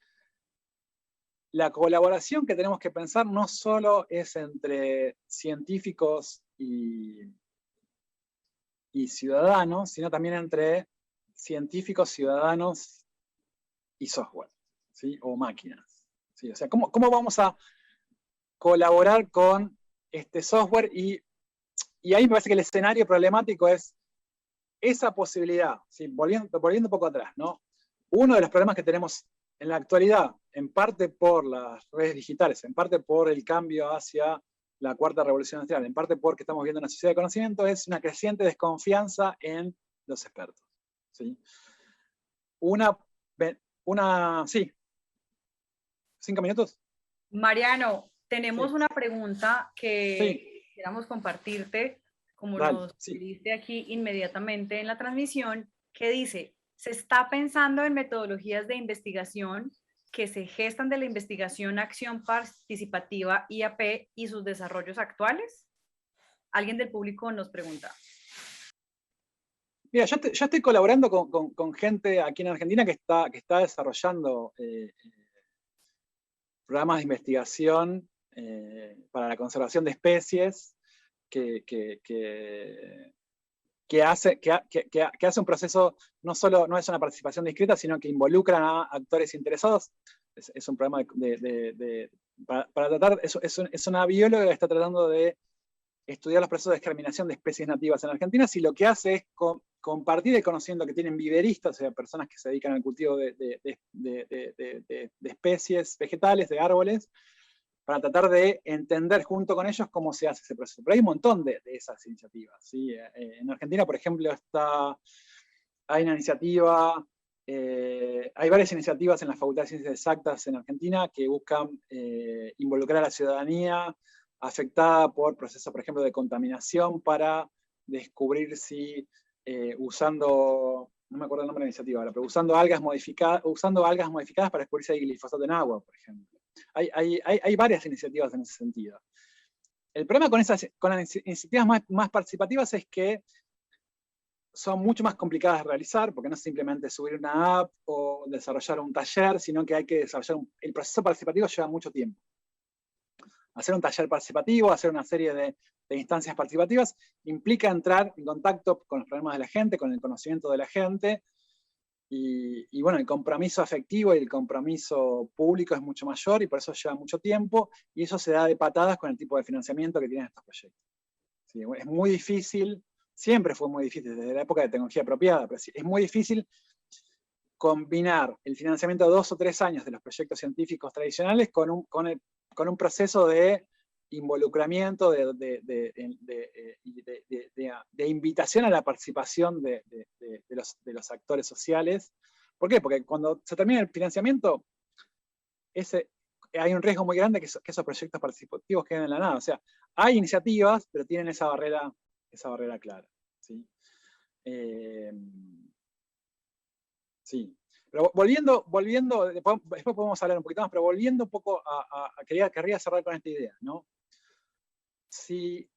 la colaboración que tenemos que pensar no solo es entre científicos y ciudadanos, sino también entre científicos, ciudadanos y software, ¿sí? O máquinas, ¿sí? O sea, ¿cómo vamos a colaborar con este software? Y ahí me parece que el escenario problemático es esa posibilidad, ¿sí? Volviendo un poco atrás, ¿no? Uno de los problemas que tenemos en la actualidad, en parte por las redes digitales, en parte por el cambio hacia la cuarta revolución industrial, en parte porque estamos viendo una sociedad de conocimiento, es una creciente desconfianza en los expertos, ¿sí? Sí. 5 minutos. Mariano, tenemos una pregunta que sí. quisiéramos compartirte, como Dale, nos pediste aquí inmediatamente en la transmisión, que dice, ¿se está pensando en metodologías de investigación que se gestan de la investigación acción participativa IAP y sus desarrollos actuales? Alguien del público nos pregunta. Mira, yo estoy colaborando con gente aquí en Argentina que está desarrollando programas de investigación para la conservación de especies que hace un proceso, no es una participación discreta, sino que involucran a actores interesados. Es un programa para tratar, es una bióloga que está tratando de estudiar los procesos de exterminación de especies nativas en Argentina, si lo que hace es compartir el conocimiento que tienen viveristas, o sea, personas que se dedican al cultivo de especies vegetales, de árboles, para tratar de entender junto con ellos cómo se hace ese proceso. Pero hay un montón de esas iniciativas, ¿sí? En Argentina, por ejemplo, hay una iniciativa, hay varias iniciativas en la Facultad de Ciencias Exactas en Argentina que buscan involucrar a la ciudadanía afectada por procesos, por ejemplo, de contaminación para descubrir si usando, no me acuerdo el nombre de la iniciativa ahora, pero usando algas modificadas para descubrir si hay glifosato en agua, por ejemplo. Hay varias iniciativas en ese sentido. El problema con las iniciativas más participativas es que son mucho más complicadas de realizar, porque no es simplemente subir una app o desarrollar un taller, sino que hay que desarrollar el proceso participativo lleva mucho tiempo. Hacer un taller participativo, hacer una serie de instancias participativas, implica entrar en contacto con los problemas de la gente, con el conocimiento de la gente, y bueno, el compromiso afectivo y el compromiso público es mucho mayor y por eso lleva mucho tiempo, y eso se da de patadas con el tipo de financiamiento que tienen estos proyectos. ¿Sí? Es muy difícil, siempre fue muy difícil, desde la época de tecnología apropiada, pero es muy difícil combinar el financiamiento de 2 o 3 años de los proyectos científicos tradicionales con un proceso de involucramiento, de invitación a la participación de los actores sociales. ¿Por qué? Porque cuando se termina el financiamiento, hay un riesgo muy grande que esos proyectos participativos queden en la nada. O sea, hay iniciativas, pero tienen esa barrera clara. ¿Sí? Sí. Pero volviendo, después podemos hablar un poquito más, pero volviendo un poco querría cerrar con esta idea, ¿no? Si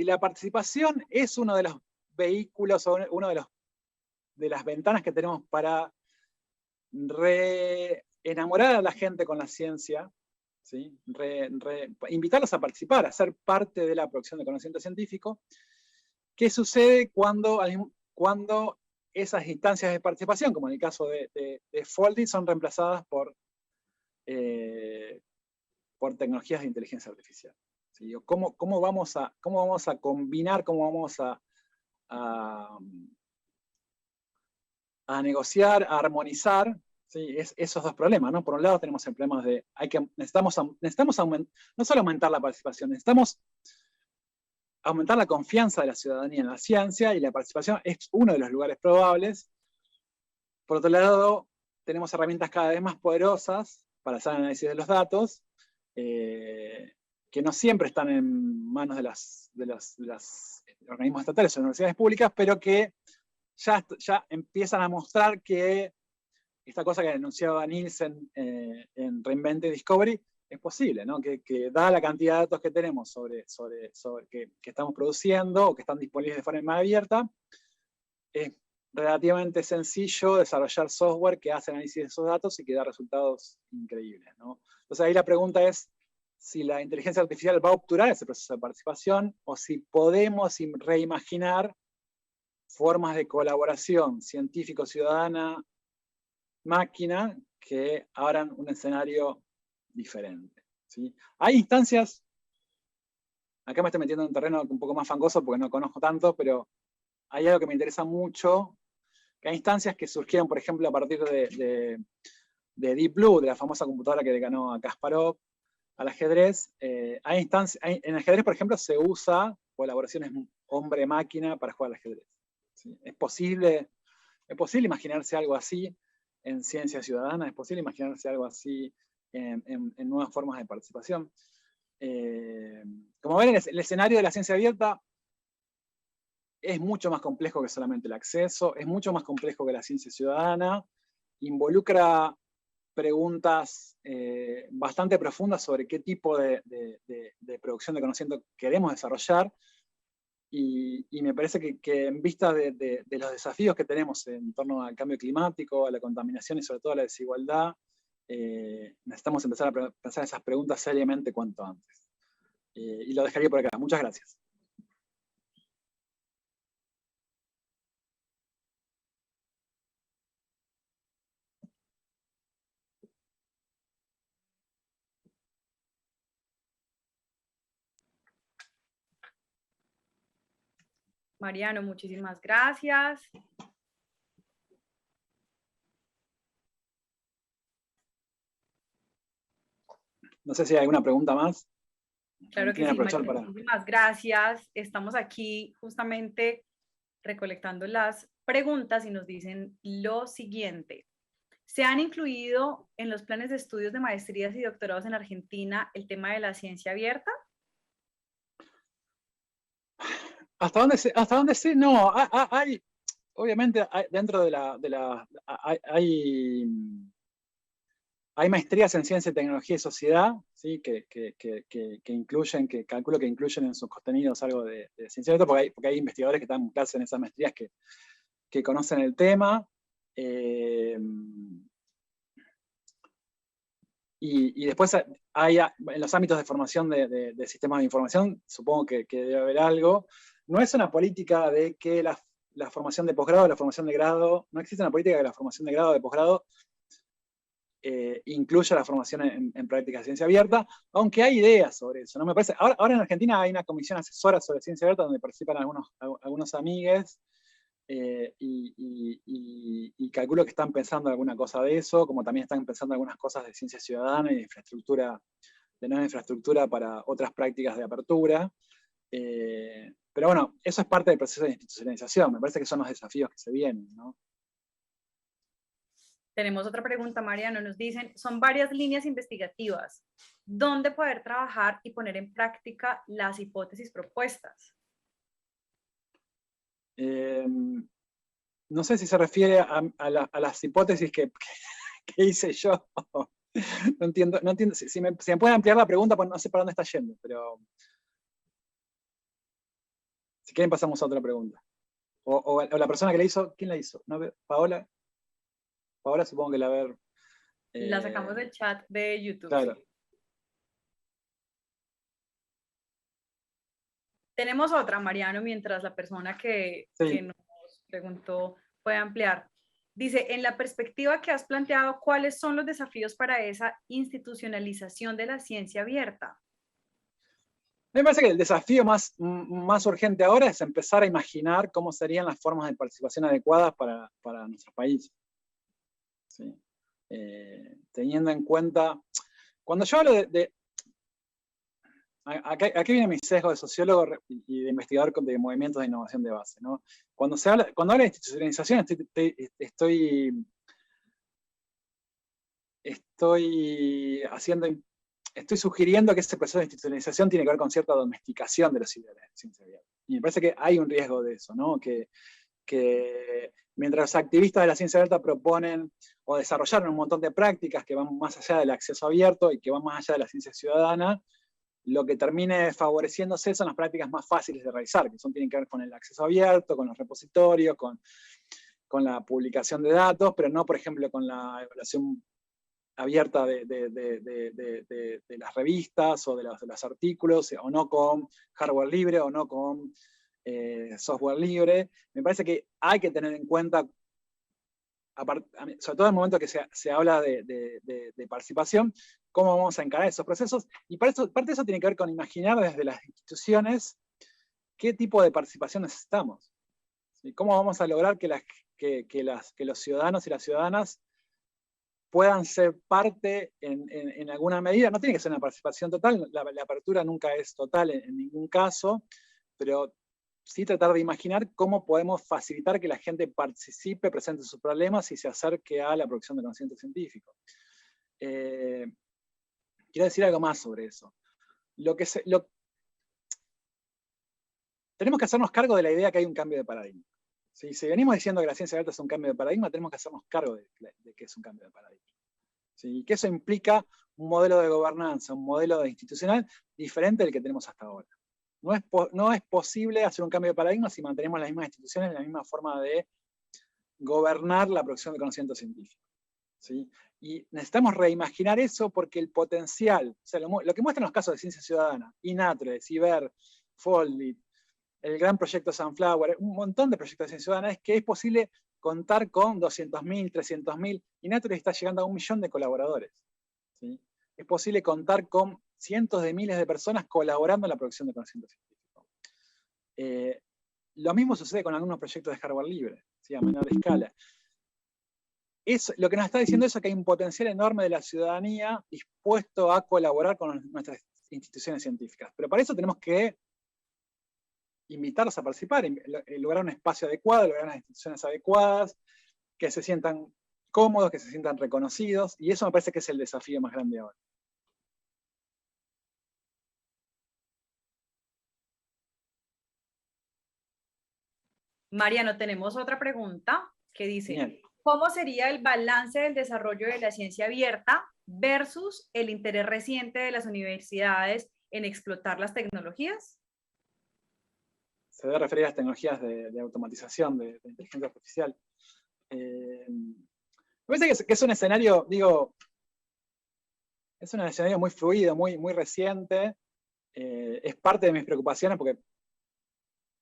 la participación es uno de los vehículos o uno de las ventanas que tenemos para enamorar a la gente con la ciencia, ¿sí? Invitarlos a participar, a ser parte de la producción de conocimiento científico. ¿Qué sucede cuando esas instancias de participación, como en el caso de Foldy, son reemplazadas por tecnologías de inteligencia artificial? ¿Sí? ¿Cómo vamos a combinar, cómo vamos a negociar, a armonizar, ¿sí? Esos dos problemas, ¿no? Por un lado tenemos el problema de necesitamos no solo aumentar la participación, necesitamos aumentar la confianza de la ciudadanía en la ciencia, y la participación es uno de los lugares probables. Por otro lado, tenemos herramientas cada vez más poderosas para hacer análisis de los datos, que no siempre están en manos de los organismos estatales o universidades públicas, pero que ya empiezan a mostrar que esta cosa que anunciaba Nielsen en Reinvent Discovery es posible, ¿no? Que dada la cantidad de datos que tenemos sobre que estamos produciendo o que están disponibles de forma abierta, es relativamente sencillo desarrollar software que hace análisis de esos datos y que da resultados increíbles, ¿no? Entonces ahí la pregunta es si la inteligencia artificial va a obturar ese proceso de participación, o si podemos reimaginar formas de colaboración científico-ciudadana máquina que abran un escenario diferente, ¿sí? Hay instancias, acá me estoy metiendo en un terreno un poco más fangoso porque no conozco tanto, pero hay algo que me interesa mucho, que hay instancias que surgieron, por ejemplo, a partir de Deep Blue, de la famosa computadora que le ganó a Kasparov al ajedrez. Hay instancias, en ajedrez, por ejemplo, se usa colaboraciones hombre-máquina para jugar al ajedrez, ¿sí? Es posible imaginarse algo así en ciencia ciudadana, es posible imaginarse algo así en nuevas formas de participación. Como ven, el escenario de la ciencia abierta es mucho más complejo que solamente el acceso, es mucho más complejo que la ciencia ciudadana, involucra preguntas bastante profundas sobre qué tipo de producción de conocimiento queremos desarrollar, y me parece que en vista de los desafíos que tenemos en torno al cambio climático, a la contaminación y sobre todo a la desigualdad, necesitamos empezar a pensar esas preguntas seriamente cuanto antes. Y lo dejaría por acá. Muchas gracias. Mariano, muchísimas gracias. No sé si hay alguna pregunta más. Claro que sí, Mariano, muchísimas gracias. Estamos aquí justamente recolectando las preguntas y nos dicen lo siguiente. ¿Se han incluido en los planes de estudios de maestrías y doctorados en Argentina el tema de la ciencia abierta? ¿Hasta dónde sé? No, hay, obviamente, dentro de hay maestrías en ciencia, tecnología y sociedad, ¿sí? que incluyen, que calculo que incluyen en sus contenidos algo de ciencia abierta, porque hay investigadores que están en clase en esas maestrías que conocen el tema. Y después hay, en los ámbitos de formación de sistemas de información, supongo que debe haber algo. No es una política de que la formación de posgrado, la formación de grado, no existe una política de la formación de grado, de posgrado, incluya la formación en prácticas de ciencia abierta, aunque hay ideas sobre eso, ¿no? Me parece, ahora en Argentina hay una comisión asesora sobre ciencia abierta donde participan algunos amigues, y calculo que están pensando alguna cosa de eso, como también están pensando algunas cosas de ciencia ciudadana y de nueva infraestructura para otras prácticas de apertura. Pero bueno, eso es parte del proceso de institucionalización, me parece que son los desafíos que se vienen, ¿no? Tenemos otra pregunta, Mariano. Nos dicen, son varias líneas investigativas. ¿Dónde poder trabajar y poner en práctica las hipótesis propuestas? No sé si se refiere a las hipótesis que hice yo. No entiendo. Si me pueden ampliar la pregunta, pues no sé para dónde está yendo, pero si quieren pasamos a otra pregunta. O la persona que la hizo, ¿quién la hizo? ¿No? ¿Paola? Paola supongo que la ver. La sacamos del chat de YouTube. Claro. Sí. Tenemos otra, Mariano, mientras la persona que nos preguntó puede ampliar. Dice, en la perspectiva que has planteado, ¿cuáles son los desafíos para esa institucionalización de la ciencia abierta? Me parece que el desafío más urgente ahora es empezar a imaginar cómo serían las formas de participación adecuadas para nuestro país. ¿Sí? Teniendo en cuenta, cuando yo hablo aquí viene mi sesgo de sociólogo y de investigador de movimientos de innovación de base, ¿no? Cuando habla de institucionalización, estoy sugiriendo que ese proceso de institucionalización tiene que ver con cierta domesticación de los ideales de ciencia abierta. Y me parece que hay un riesgo de eso, ¿no? Que mientras los activistas de la ciencia abierta proponen o desarrollaron un montón de prácticas que van más allá del acceso abierto y que van más allá de la ciencia ciudadana, lo que termine favoreciéndose son las prácticas más fáciles de realizar, que tienen que ver con el acceso abierto, con los repositorios, con la publicación de datos, pero no, por ejemplo, con la evaluación abierta de las revistas o de los artículos, o no con hardware libre, o no con software libre. Me parece que hay que tener en cuenta, sobre todo en el momento que se habla de participación, cómo vamos a encarar esos procesos, y parte de eso tiene que ver con imaginar desde las instituciones qué tipo de participación necesitamos. ¿Sí? ¿Cómo vamos a lograr que los ciudadanos y las ciudadanas puedan ser parte en alguna medida? No tiene que ser una participación total, la apertura nunca es total en ningún caso, pero sí tratar de imaginar cómo podemos facilitar que la gente participe, presente sus problemas y se acerque a la producción de conocimiento científico. Quiero decir algo más sobre eso. Tenemos que hacernos cargo de la idea que hay un cambio de paradigma. ¿Sí? Si venimos diciendo que la ciencia abierta es un cambio de paradigma, tenemos que hacernos cargo de que es un cambio de paradigma. ¿Sí? Y que eso implica un modelo de gobernanza, un modelo institucional diferente del que tenemos hasta ahora. No es posible hacer un cambio de paradigma si mantenemos las mismas instituciones, la misma forma de gobernar la producción de conocimiento científico. ¿Sí? Y necesitamos reimaginar eso porque el potencial, o sea, lo que muestran los casos de ciencia ciudadana, INATRE, CIBER, Foldit, el gran proyecto Sunflower, un montón de proyectos de ciencia ciudadana, es que es posible contar con 200.000, 300.000, INATRE está llegando a 1 millón de colaboradores. ¿Sí? Es posible contar con cientos de miles de personas colaborando en la producción de conocimiento científico. Lo mismo sucede con algunos proyectos de hardware libre, ¿sí? A menor escala. Lo que nos está diciendo eso es que hay un potencial enorme de la ciudadanía dispuesto a colaborar con nuestras instituciones científicas. Pero para eso tenemos que invitarlos a participar, lograr un espacio adecuado, lograr unas instituciones adecuadas, que se sientan cómodos, que se sientan reconocidos, y eso me parece que es el desafío más grande ahora. Mariano, tenemos otra pregunta que dice, Bien. ¿Cómo sería el balance del desarrollo de la ciencia abierta versus el interés reciente de las universidades en explotar las tecnologías? Se debe referir a las tecnologías de automatización, de inteligencia artificial. Me parece que es un escenario, es un escenario muy fluido, muy reciente. Es parte de mis preocupaciones porque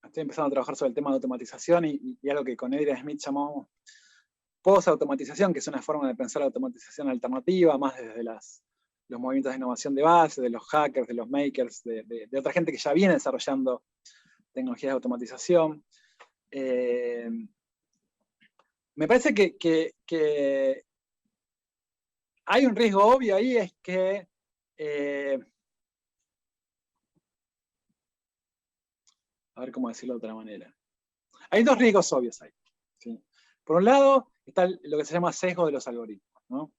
estoy empezando a trabajar sobre el tema de automatización y algo que con Adrian Smith llamamos post-automatización, que es una forma de pensar la automatización alternativa, más desde los movimientos de innovación de base, de los hackers, de los makers, de otra gente que ya viene desarrollando tecnologías de automatización. Me parece que hay un riesgo obvio ahí, es que a ver cómo decirlo de otra manera. Hay dos riesgos obvios ahí. ¿Sí? Por un lado, está lo que se llama sesgo de los algoritmos, ¿no?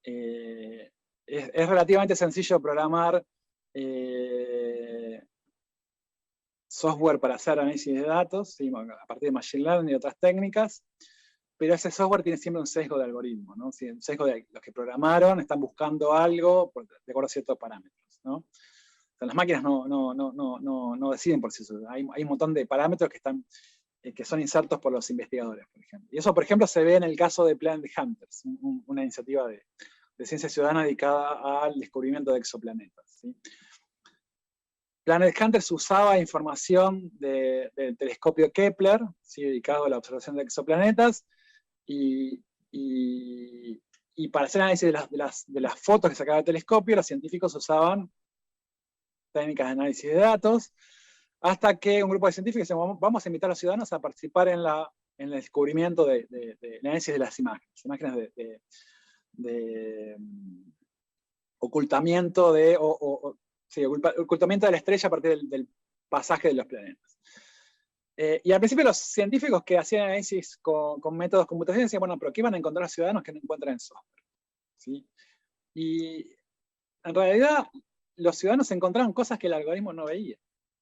Es relativamente sencillo programar software para hacer análisis de datos, ¿sí? A partir de Machine Learning y otras técnicas, pero ese software tiene siempre un sesgo de algoritmo, ¿no? ¿Sí? Un sesgo de los que programaron están buscando algo de acuerdo a ciertos parámetros, ¿no? O sea, las máquinas no deciden por sí solas. Hay un montón de parámetros que son insertos por los investigadores, por ejemplo. Y eso, por ejemplo, se ve en el caso de Planet Hunters, una iniciativa de ciencia ciudadana dedicada al descubrimiento de exoplanetas. ¿Sí? Planet Hunters usaba información del telescopio Kepler, ¿sí? Dedicado a la observación de exoplanetas, y para hacer análisis de las fotos que sacaba el telescopio, los científicos usaban técnicas de análisis de datos, hasta que un grupo de científicos dice, vamos a invitar a los ciudadanos a participar en el descubrimiento del análisis de las imágenes de ocultamiento ocultamiento de la estrella a partir del pasaje de los planetas. Y al principio los científicos que hacían análisis con métodos computacionales decían, bueno, pero ¿qué van a encontrar los ciudadanos que no encuentran en software? ¿Sí? Y en realidad los ciudadanos encontraron cosas que el algoritmo no veía.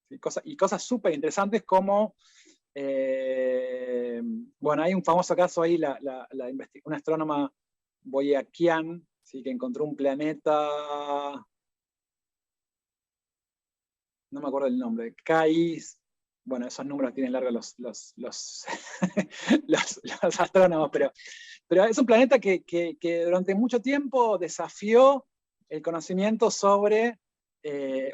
¿Sí? Cosas súper interesantes como, bueno, hay un famoso caso ahí, una astrónoma boyaquian, ¿sí? Que encontró un planeta, no me acuerdo el nombre, KI, bueno, esos números tienen largos los astrónomos, pero es un planeta que durante mucho tiempo desafió el conocimiento sobre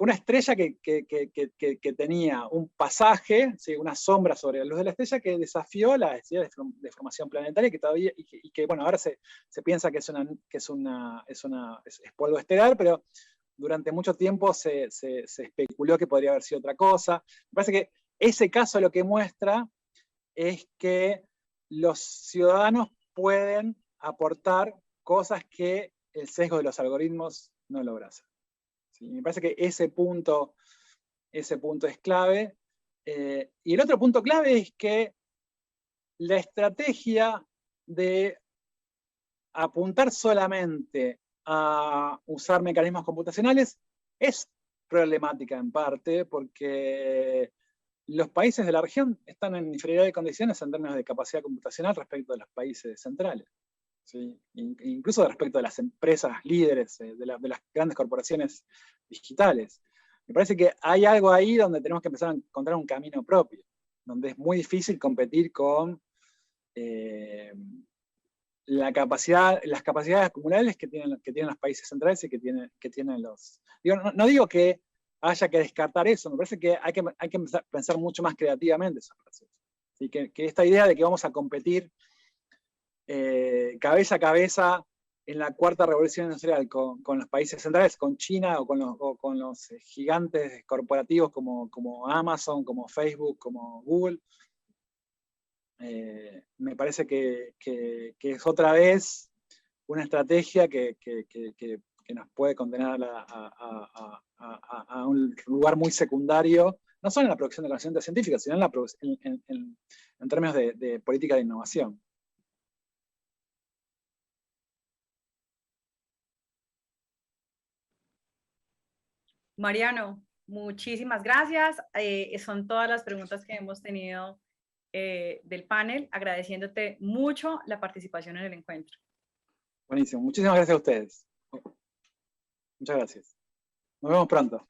una estrella que tenía un pasaje, ¿sí? Una sombra sobre la luz de la estrella que desafió la necesidad de formación planetaria y que bueno, ahora se piensa que es polvo estelar, pero durante mucho tiempo se especuló que podría haber sido otra cosa. Me parece que ese caso lo que muestra es que los ciudadanos pueden aportar cosas que el sesgo de los algoritmos no logra hacer. ¿Sí? Me parece que ese punto es clave. Y el otro punto clave es que la estrategia de apuntar solamente a usar mecanismos computacionales es problemática en parte porque los países de la región están en inferioridad de condiciones en términos de capacidad computacional respecto de los países centrales. ¿Sí? Incluso respecto de las empresas líderes, de las grandes corporaciones digitales. Me parece que hay algo ahí donde tenemos que empezar a encontrar un camino propio, donde es muy difícil competir con las capacidades acumulables que tienen los países centrales y que tienen los... No digo que haya que descartar eso, me parece que hay que empezar a pensar mucho más creativamente esos procesos. ¿Sí? Que esta idea de que vamos a competir cabeza a cabeza en la cuarta revolución industrial con los países centrales, con China o con los gigantes corporativos como Amazon, como Facebook, como Google, me parece que es otra vez una estrategia que nos puede condenar a un lugar muy secundario, no solo en la producción de conocimiento científico, sino en términos de política de innovación. Mariano, muchísimas gracias. Son todas las preguntas que hemos tenido del panel, agradeciéndote mucho la participación en el encuentro. Buenísimo, muchísimas gracias a ustedes. Muchas gracias. Nos vemos pronto.